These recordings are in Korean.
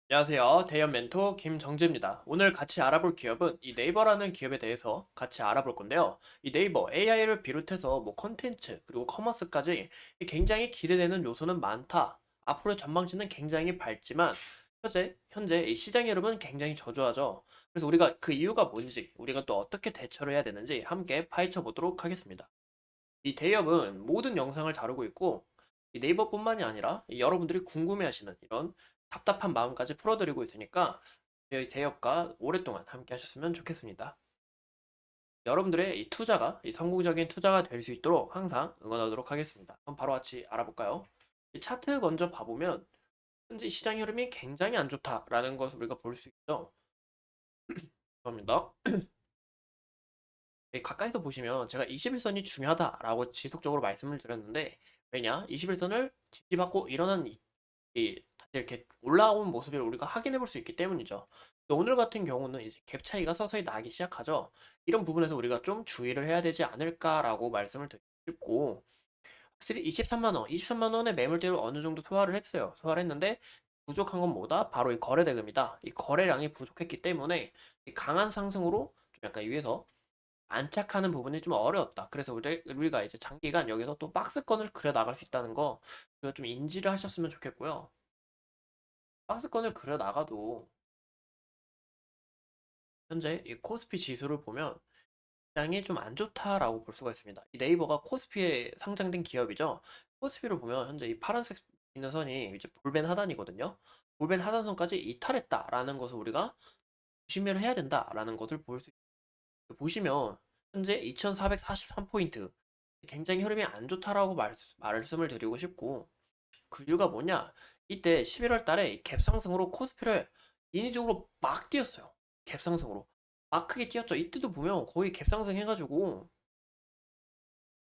안녕하세요. 대연 멘토 김정재입니다. 오늘 같이 알아볼 기업은 이 네이버라는 기업에 대해서 같이 알아볼 건데요. 이 네이버 AI를 비롯해서 뭐 컨텐츠 그리고 커머스까지 굉장히 기대되는 요소는 많다. 앞으로의 전망치는 굉장히 밝지만 현재 이 시장의 흐름은 굉장히 저조하죠. 그래서 우리가 그 이유가 뭔지, 우리가 또 어떻게 대처를 해야 되는지 함께 파헤쳐 보도록 하겠습니다. 이 대업은 모든 영상을 다루고 있고 이 네이버뿐만이 아니라 이 여러분들이 궁금해하시는 이런 답답한 마음까지 풀어드리고 있으니까 저희 대업과 오랫동안 함께 하셨으면 좋겠습니다. 여러분들의 이 투자가 이 성공적인 투자가 될 수 있도록 항상 응원하도록 하겠습니다. 그럼 바로 같이 알아볼까요? 이 차트 먼저 봐보면 현재 시장 흐름이 굉장히 안 좋다라는 것을 우리가 볼 수 있죠. 감사합니다. 가까이서 보시면 제가 21선이 중요하다라고 지속적으로 말씀을 드렸는데 왜냐? 21선을 지지받고 일어난 다시 이렇게 올라온 모습을 우리가 확인해 볼 수 있기 때문이죠. 근데 오늘 같은 경우는 이제 갭 차이가 서서히 나기 시작하죠. 이런 부분에서 우리가 좀 주의를 해야 되지 않을까라고 말씀을 드리고 싶고 확실히 23만 원, 23만 원의 매물대를 어느 정도 소화를 했어요. 소화를 했는데 부족한 건 뭐다? 바로 이 거래대금이다. 이 거래량이 부족했기 때문에 이 강한 상승으로 좀 약간 위에서 안착하는 부분이 좀 어려웠다. 그래서 우리가 이제 장기간 여기서 또 박스권을 그려 나갈 수 있다는 거 이거 좀 인지를 하셨으면 좋겠고요. 박스권을 그려 나가도 현재 이 코스피 지수를 보면 시장이 좀 안 좋다라고 볼 수가 있습니다. 이 네이버가 코스피에 상장된 기업이죠. 코스피를 보면 현재 이 파란색 있는 선이 이제 볼벤 하단이거든요. 볼벤 하단선까지 이탈했다라는 것을 우리가 조심을 해야 된다라는 것을 볼 수 있어요. 보시면 현재 2443포인트 굉장히 흐름이 안 좋다라고 말씀을 드리고 싶고 그 이유가 뭐냐? 이때 11월 달에 갭 상승으로 코스피를 인위적으로 막 뛰었어요. 갭 상승으로. 막 크게 뛰었죠. 이때도 보면 거의 갭 상승해가지고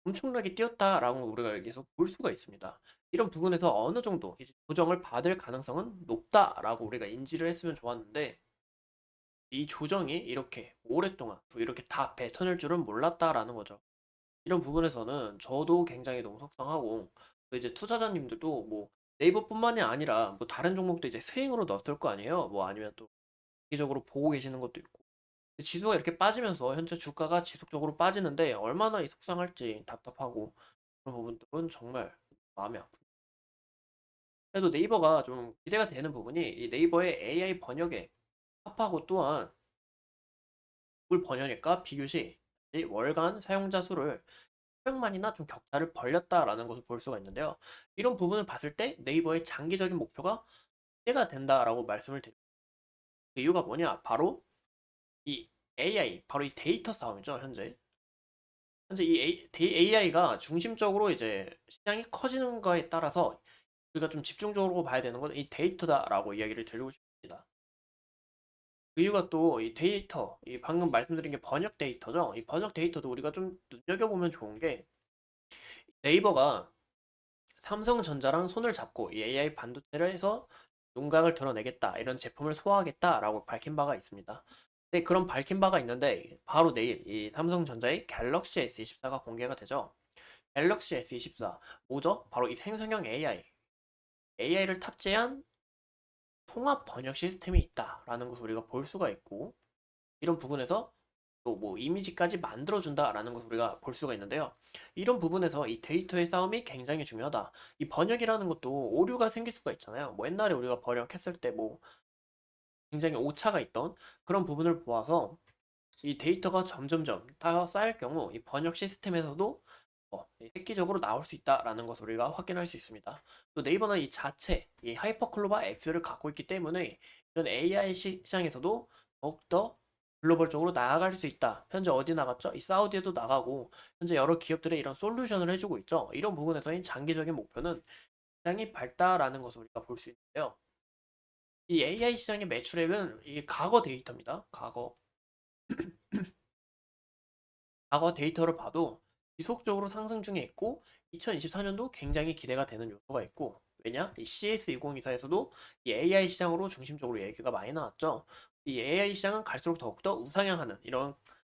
엄청나게 뛰었다라고 우리가 여기서 볼 수가 있습니다. 이런 부분에서 어느 정도 이제 조정을 받을 가능성은 높다라고 우리가 인지를 했으면 좋았는데 이 조정이 이렇게 오랫동안 또 이렇게 다 뱉어낼 줄은 몰랐다라는 거죠. 이런 부분에서는 저도 굉장히 너무 속상하고 또 이제 투자자님들도 뭐 네이버뿐만이 아니라 뭐 다른 종목도 이제 스윙으로 넣었을 거 아니에요. 뭐 아니면 또 기적으로 보고 계시는 것도 있고 지수가 이렇게 빠지면서 현재 주가가 지속적으로 빠지는데 얼마나 이 속상할지 답답하고 그런 부분들은 정말 마음이 아픕니다. 그래도 네이버가 좀 기대가 되는 부분이 이 네이버의 AI 번역에 합하고 또한 구글 번역과 비교 시 월간 사용자 수를 100만이나 좀 격차를 벌렸다라는 것을 볼 수가 있는데요. 이런 부분을 봤을 때 네이버의 장기적인 목표가 기대가 된다라고 말씀을 드립니다. 그 이유가 뭐냐? 바로 이 AI, 바로 이 데이터 싸움이죠, 현재. 현재 이 AI가 중심적으로 이제 시장이 커지는 거에 따라서 우리가 좀 집중적으로 봐야 되는 건 이 데이터다라고 이야기를 드리고 싶습니다. 그 이유가 또 이 데이터, 이 방금 말씀드린 게 번역 데이터죠. 이 번역 데이터도 우리가 좀 눈여겨보면 좋은 게 네이버가 삼성전자랑 손을 잡고 이 AI 반도체를 해서 윤곽을 드러내겠다, 이런 제품을 소화하겠다라고 밝힌 바가 있습니다. 근데 그런 밝힌 바가 있는데 바로 내일 이 삼성전자의 갤럭시 S24가 공개가 되죠. 갤럭시 S24 뭐죠? 바로 이 생성형 AI를 탑재한 통합 번역 시스템이 있다라는 것을 우리가 볼 수가 있고 이런 부분에서 또 뭐 이미지까지 만들어준다라는 것을 우리가 볼 수가 있는데요. 이런 부분에서 이 데이터의 싸움이 굉장히 중요하다. 이 번역이라는 것도 오류가 생길 수가 있잖아요. 뭐 옛날에 우리가 번역했을 때 뭐 굉장히 오차가 있던 그런 부분을 보아서 이 데이터가 점점점 다 쌓일 경우 이 번역 시스템에서도 획기적으로 나올 수 있다라는 것을 우리가 확인할 수 있습니다. 또 네이버는 이 자체 이 하이퍼클로바 X를 갖고 있기 때문에 이런 AI 시장에서도 더욱더 글로벌적으로 나아갈 수 있다. 현재 어디 나갔죠? 이 사우디에도 나가고 현재 여러 기업들의 이런 솔루션을 해주고 있죠. 이런 부분에서의 장기적인 목표는 시장이 밝다라는 것을 우리가 볼 수 있는데요. 이 AI 시장의 매출액은 이 과거 데이터입니다. 과거 데이터를 봐도 지속적으로 상승 중에 있고 2024년도 굉장히 기대가 되는 요소가 있고 왜냐? 이 CS2024에서도 이 AI 시장으로 중심적으로 얘기가 많이 나왔죠. 이 AI 시장은 갈수록 더욱더 우상향하는 이런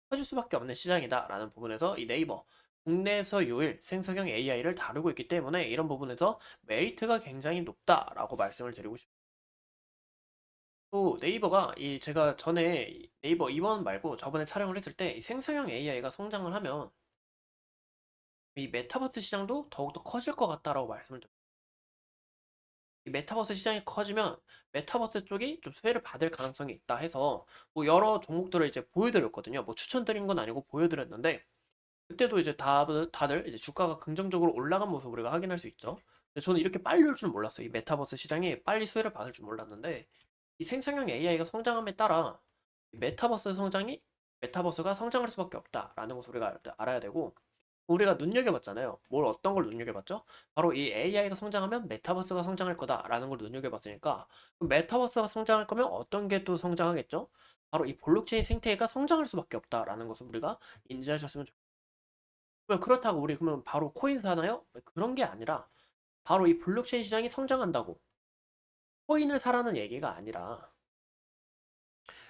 커질 수밖에 없는 시장이다라는 부분에서 이 네이버 국내에서 유일 생성형 AI를 다루고 있기 때문에 이런 부분에서 메리트가 굉장히 높다라고 말씀을 드리고 싶습니다. 또 네이버가 이 제가 전에 네이버 이번 말고 저번에 촬영을 했을 때 이 생성형 AI가 성장을 하면 이 메타버스 시장도 더욱더 커질 것 같다라고 말씀을 드렸어요. 이 메타버스 시장이 커지면 메타버스 쪽이 좀 수혜를 받을 가능성이 있다 해서 뭐 여러 종목들을 이제 보여드렸거든요. 뭐 추천드린 건 아니고 보여드렸는데 그때도 이제 다들 이제 주가가 긍정적으로 올라간 모습 우리가 확인할 수 있죠. 근데 저는 이렇게 빨리 올 줄 몰랐어요. 이 메타버스 시장이 빨리 수혜를 받을 줄 몰랐는데 이 생성형 AI가 성장함에 따라 이 메타버스가 성장할 수밖에 없다라는 것을 우리가 알아야 되고 우리가 눈여겨봤잖아요. 뭘 어떤 걸 눈여겨봤죠? 바로 이 AI가 성장하면 메타버스가 성장할 거다라는 걸 눈여겨봤으니까 그럼 메타버스가 성장할 거면 어떤 게 또 성장하겠죠? 바로 이 블록체인 생태계가 성장할 수밖에 없다라는 것을 우리가 인지하셨으면 좋겠습니다. 그렇다고 우리 그러면 바로 코인 사나요? 그런 게 아니라 바로 이 블록체인 시장이 성장한다고 코인을 사라는 얘기가 아니라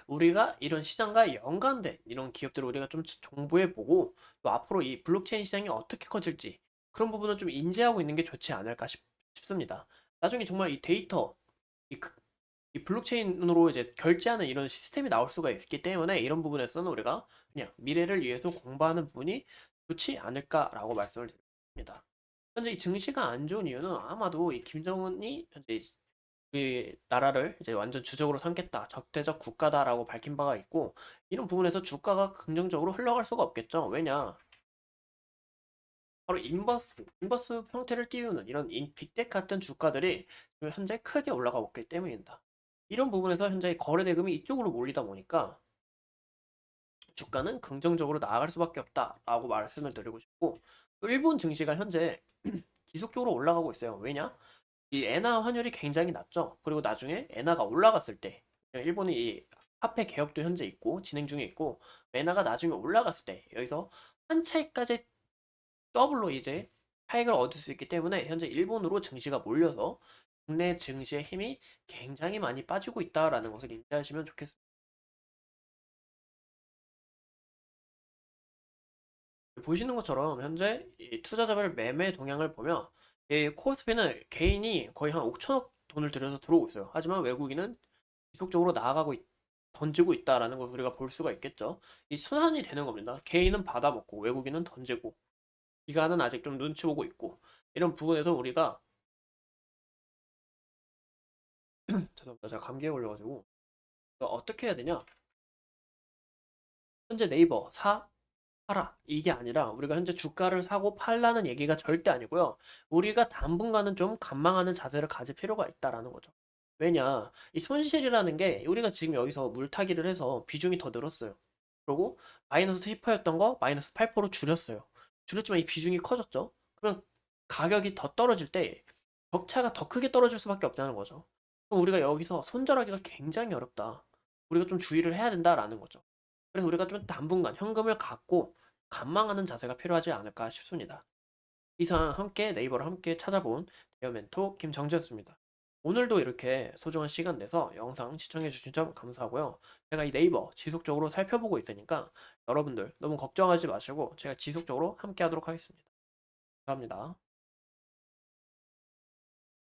우리가 이런 시장과 연관된 이런 기업들을 우리가 좀 정보해 보고 또 앞으로 이 블록체인 시장이 어떻게 커질지 그런 부분을 좀 인지하고 있는 게 좋지 않을까 싶습니다. 나중에 정말 이 데이터, 이, 이 블록체인으로 이제 결제하는 이런 시스템이 나올 수가 있기 때문에 이런 부분에서는 우리가 그냥 미래를 위해서 공부하는 부분이 좋지 않을까라고 말씀을 드립니다. 현재 이 증시가 안 좋은 이유는 아마도 이 김정은이 현재 이 나라를 이제 완전 주적으로 삼겠다, 적대적 국가다라고 밝힌 바가 있고 이런 부분에서 주가가 긍정적으로 흘러갈 수가 없겠죠. 왜냐? 바로 인버스 형태를 띄우는 이런 빅텍 같은 주가들이 지금 현재 크게 올라가고 있기 때문입니다. 이런 부분에서 현재 거래 대금이 이쪽으로 몰리다 보니까 주가는 긍정적으로 나아갈 수밖에 없다라고 말씀을 드리고 싶고 또 일본 증시가 현재 지속적으로 올라가고 있어요. 왜냐? 이 엔화 환율이 굉장히 낮죠. 그리고 나중에 엔화가 올라갔을 때 일본이 이 화폐 개혁도 현재 있고 진행 중에 있고 엔화가 나중에 올라갔을 때 여기서 한 차익까지 더블로 이제 차익을 얻을 수 있기 때문에 현재 일본으로 증시가 몰려서 국내 증시의 힘이 굉장히 많이 빠지고 있다라는 것을 인지하시면 좋겠습니다. 보시는 것처럼 현재 이 투자자별 매매 동향을 보면 이 코스피는 개인이 거의 한 5천억 돈을 들여서 들어오고 있어요. 하지만 외국인은 지속적으로 던지고 있다라는 걸 우리가 볼 수가 있겠죠. 이 순환이 되는 겁니다. 개인은 받아먹고 외국인은 던지고 기관은 아직 좀 눈치 보고 있고 이런 부분에서 우리가 죄송합니다. 제가 감기에 걸려가지고 어떻게 해야 되냐? 현재 네이버 팔아 이게 아니라 우리가 현재 주가를 사고 팔라는 얘기가 절대 아니고요. 우리가 당분간은 좀 관망하는 자세를 가질 필요가 있다라는 거죠. 왜냐, 이 손실이라는 게 우리가 지금 여기서 물타기를 해서 비중이 더 늘었어요. 그리고 마이너스 10%였던 거 마이너스 8%로 줄였어요. 줄였지만 이 비중이 커졌죠. 그럼 가격이 더 떨어질 때 격차가 더 크게 떨어질 수밖에 없다는 거죠. 그럼 우리가 여기서 손절하기가 굉장히 어렵다. 우리가 좀 주의를 해야 된다라는 거죠. 그래서 우리가 좀 당분간 현금을 갖고 관망하는 자세가 필요하지 않을까 싶습니다. 이상 함께 네이버를 함께 찾아본 대여 멘토 김정재였습니다. 오늘도 이렇게 소중한 시간 내서 영상 시청해 주신 점 감사하고요. 제가 이 네이버 지속적으로 살펴보고 있으니까 여러분들 너무 걱정하지 마시고 제가 지속적으로 함께 하도록 하겠습니다. 감사합니다.